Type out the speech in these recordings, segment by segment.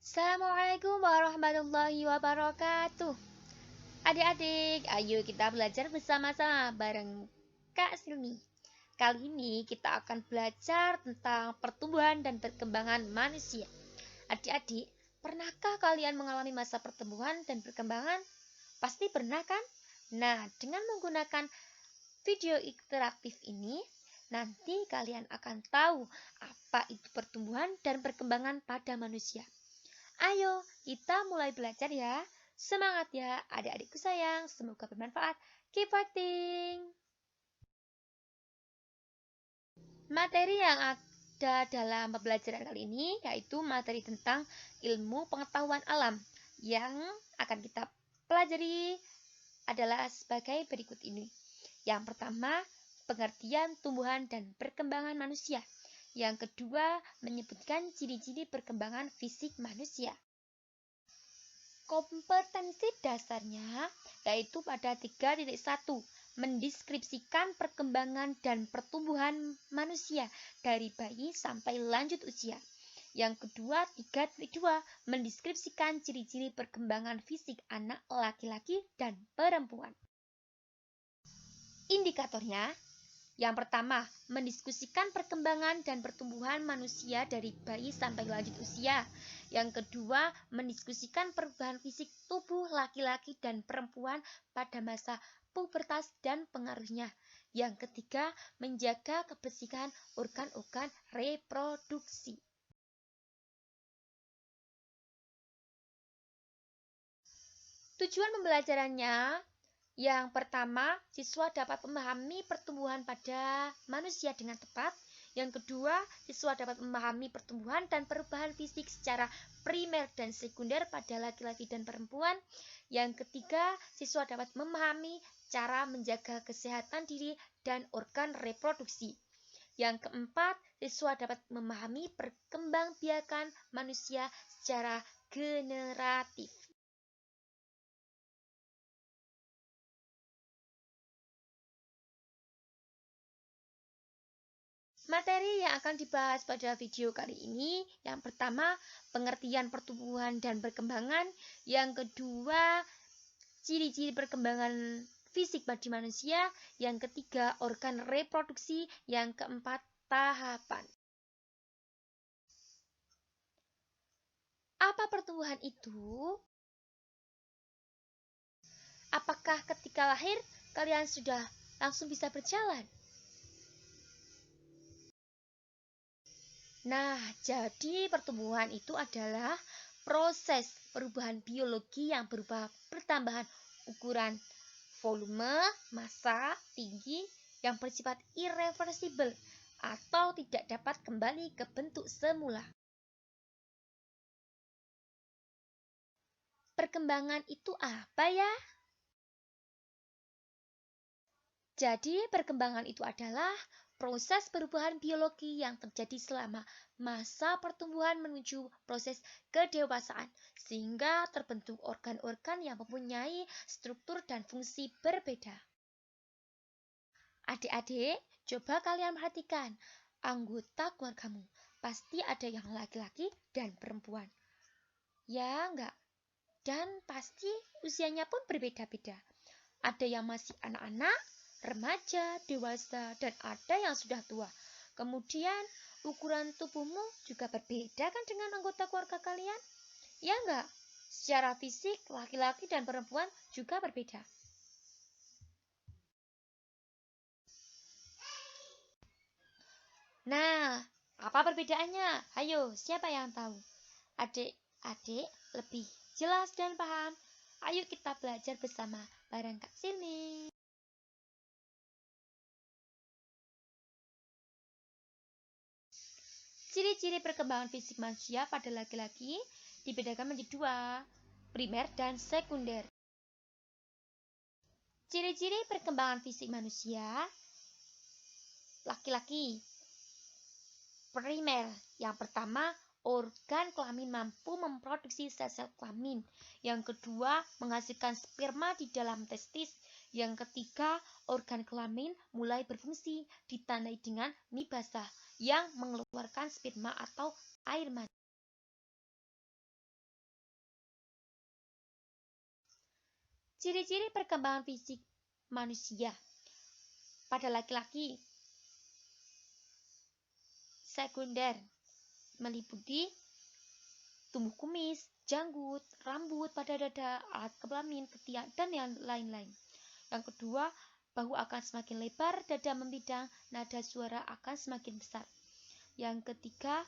Assalamualaikum warahmatullahi wabarakatuh. Adik-adik, ayo kita belajar bersama-sama bareng Kak Silmi. Kali ini kita akan belajar tentang pertumbuhan dan perkembangan manusia. Adik-adik, pernahkah kalian mengalami masa pertumbuhan dan perkembangan? Pasti pernah kan? Nah, dengan menggunakan video interaktif ini, nanti kalian akan tahu apa itu pertumbuhan dan perkembangan pada manusia. Ayo, kita mulai belajar ya. Semangat ya, adik-adikku sayang. Semoga bermanfaat. Keep fighting. Materi yang ada dalam pembelajaran kali ini yaitu materi tentang ilmu pengetahuan alam. Yang akan kita pelajari adalah sebagai berikut ini. Yang pertama, pengertian tumbuhan dan perkembangan manusia. Yang kedua, menyebutkan ciri-ciri perkembangan fisik manusia. Kompetensi dasarnya yaitu pada 3.1, mendeskripsikan perkembangan dan pertumbuhan manusia dari bayi sampai lanjut usia. Yang kedua, 3.2, mendeskripsikan ciri-ciri perkembangan fisik anak laki-laki dan perempuan. Indikatornya, yang pertama, mendiskusikan perkembangan dan pertumbuhan manusia dari bayi sampai lanjut usia. Yang kedua, mendiskusikan perubahan fisik tubuh laki-laki dan perempuan pada masa pubertas dan pengaruhnya. Yang ketiga, menjaga kebersihan organ-organ reproduksi. Tujuan pembelajarannya, yang pertama, siswa dapat memahami pertumbuhan pada manusia dengan tepat. Yang kedua, siswa dapat memahami pertumbuhan dan perubahan fisik secara primer dan sekunder pada laki-laki dan perempuan. Yang ketiga, siswa dapat memahami cara menjaga kesehatan diri dan organ reproduksi. Yang keempat, siswa dapat memahami perkembangbiakan manusia secara generatif. Materi yang akan dibahas pada video kali ini, yang pertama, pengertian pertumbuhan dan perkembangan. Yang kedua, ciri-ciri perkembangan fisik pada manusia. Yang ketiga, organ reproduksi. Yang keempat, tahapan. Apa pertumbuhan itu? Apakah ketika lahir kalian sudah langsung bisa berjalan? Nah, jadi pertumbuhan itu adalah proses perubahan biologi yang berupa pertambahan ukuran, volume, massa, tinggi yang bersifat irreversibel atau tidak dapat kembali ke bentuk semula. Perkembangan itu apa ya? Jadi, perkembangan itu adalah proses perubahan biologi yang terjadi selama masa pertumbuhan menuju proses kedewasaan, sehingga terbentuk organ-organ yang mempunyai struktur dan fungsi berbeda. Adik-adik, coba kalian perhatikan, anggota keluargamu pasti ada yang laki-laki dan perempuan. Ya, enggak? Dan pasti usianya pun berbeda-beda. Ada yang masih anak-anak, remaja, dewasa, dan ada yang sudah tua. Kemudian, ukuran tubuhmu juga berbeda kan dengan anggota keluarga kalian? Ya enggak? Secara fisik, laki-laki dan perempuan juga berbeda. Nah, apa perbedaannya? Ayo, siapa yang tahu? Adik-adik lebih jelas dan paham. Ayo kita belajar bersama bareng Kak Silmi. Ciri-ciri perkembangan fisik manusia pada laki-laki dibedakan menjadi dua, primer dan sekunder. Ciri-ciri perkembangan fisik manusia laki-laki. Primer, yang pertama, organ kelamin mampu memproduksi sel-sel kelamin. Yang kedua, menghasilkan sperma di dalam testis. Yang ketiga, organ kelamin mulai berfungsi ditandai dengan mie basah yang mengeluarkan sperma atau air mani. Ciri-ciri perkembangan fisik manusia pada laki-laki sekunder meliputi tumbuh kumis, janggut, rambut pada dada, alat kelamin, ketiak, dan yang lain-lain. Yang kedua, bahu akan semakin lebar, dada membidang, nada suara akan semakin besar. Yang ketiga,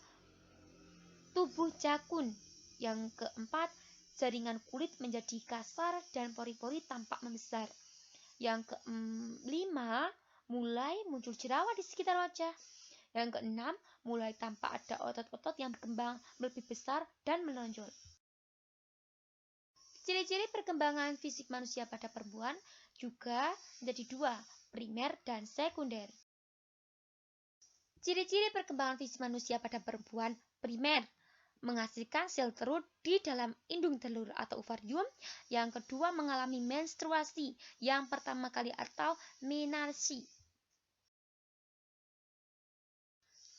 tubuh jakun. Yang keempat, jaringan kulit menjadi kasar dan pori-pori tampak membesar. Yang kelima, mulai muncul jerawat di sekitar wajah. Yang keenam, mulai tampak ada otot-otot yang berkembang lebih besar dan menonjol. Ciri-ciri perkembangan fisik manusia pada perempuan juga menjadi dua, primer dan sekunder. Ciri-ciri perkembangan fisik manusia pada perempuan primer, menghasilkan sel telur di dalam indung telur atau ovarium. Yang kedua, mengalami menstruasi yang pertama kali atau menarsi.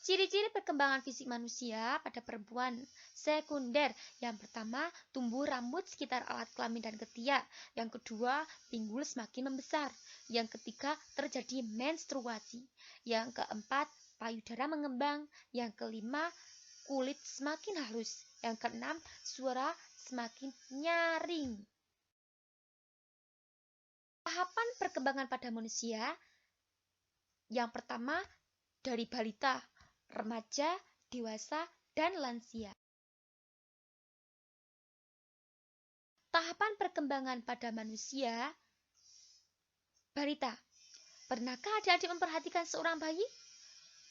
Ciri-ciri perkembangan fisik manusia pada perempuan sekunder. Yang pertama, tumbuh rambut sekitar alat kelamin dan ketiak. Yang kedua, pinggul semakin membesar. Yang ketiga, terjadi menstruasi. Yang keempat, payudara mengembang. Yang kelima, kulit semakin halus. Yang keenam, suara semakin nyaring. Tahapan perkembangan pada manusia. Yang pertama, dari balita, remaja, dewasa, dan lansia. Tahapan perkembangan pada manusia. Balita. Pernahkah adik-adik memperhatikan seorang bayi?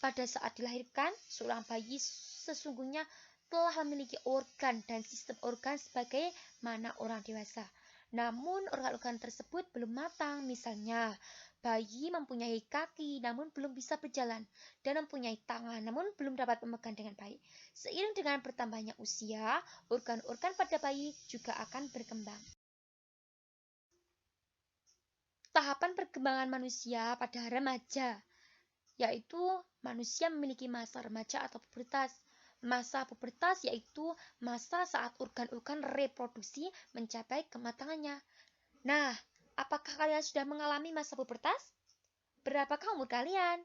Pada saat dilahirkan, seorang bayi sesungguhnya telah memiliki organ dan sistem organ sebagaimana orang dewasa. Namun organ-organ tersebut belum matang. Misalnya, bayi mempunyai kaki namun belum bisa berjalan, dan mempunyai tangan namun belum dapat memegang dengan baik. Seiring dengan bertambahnya usia, organ-organ pada bayi juga akan berkembang. Tahapan perkembangan manusia pada remaja, yaitu manusia memiliki masa remaja atau pubertas. Masa pubertas yaitu masa saat organ-organ reproduksi mencapai kematangannya. Nah, apakah kalian sudah mengalami masa pubertas? Berapakah umur kalian?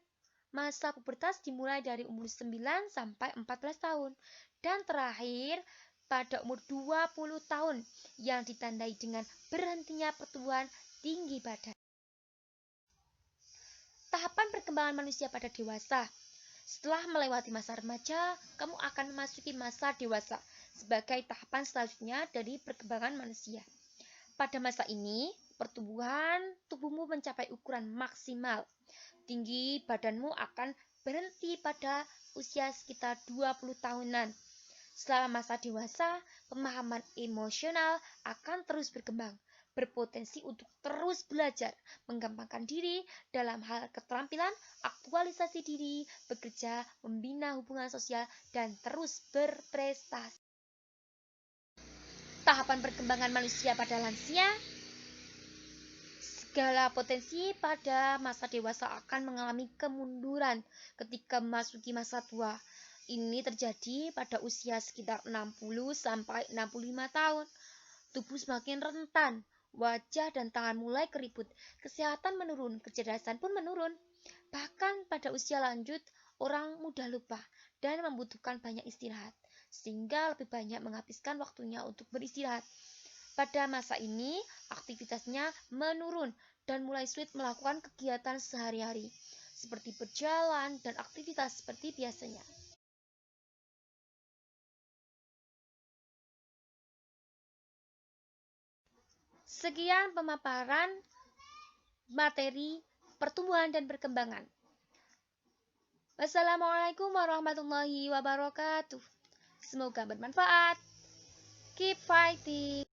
Masa pubertas dimulai dari umur 9 sampai 14 tahun. Dan terakhir pada umur 20 tahun yang ditandai dengan berhentinya pertumbuhan tinggi badan. Tahapan perkembangan manusia pada dewasa. Setelah melewati masa remaja, kamu akan memasuki masa dewasa sebagai tahapan selanjutnya dari perkembangan manusia. Pada masa ini, pertumbuhan tubuhmu mencapai ukuran maksimal. Tinggi badanmu akan berhenti pada usia sekitar 20 tahunan. Setelah masa dewasa, pemahaman emosional akan terus berkembang, berpotensi untuk terus belajar, mengembangkan diri dalam hal keterampilan, aktualisasi diri, bekerja, membina hubungan sosial, dan terus berprestasi. Tahapan perkembangan manusia pada lansia. Segala potensi pada masa dewasa akan mengalami kemunduran ketika memasuki masa tua. Ini terjadi pada usia sekitar 60 sampai 65 tahun. Tubuh semakin rentan, wajah dan tangan mulai keriput, kesehatan menurun, kecerdasan pun menurun. Bahkan pada usia lanjut, orang mudah lupa dan membutuhkan banyak istirahat, sehingga lebih banyak menghabiskan waktunya untuk beristirahat. Pada masa ini, aktivitasnya menurun dan mulai sulit melakukan kegiatan sehari-hari, seperti berjalan dan aktivitas seperti biasanya. Sekian pemaparan materi pertumbuhan dan perkembangan. Wassalamualaikum warahmatullahi wabarakatuh. Semoga bermanfaat. Keep fighting.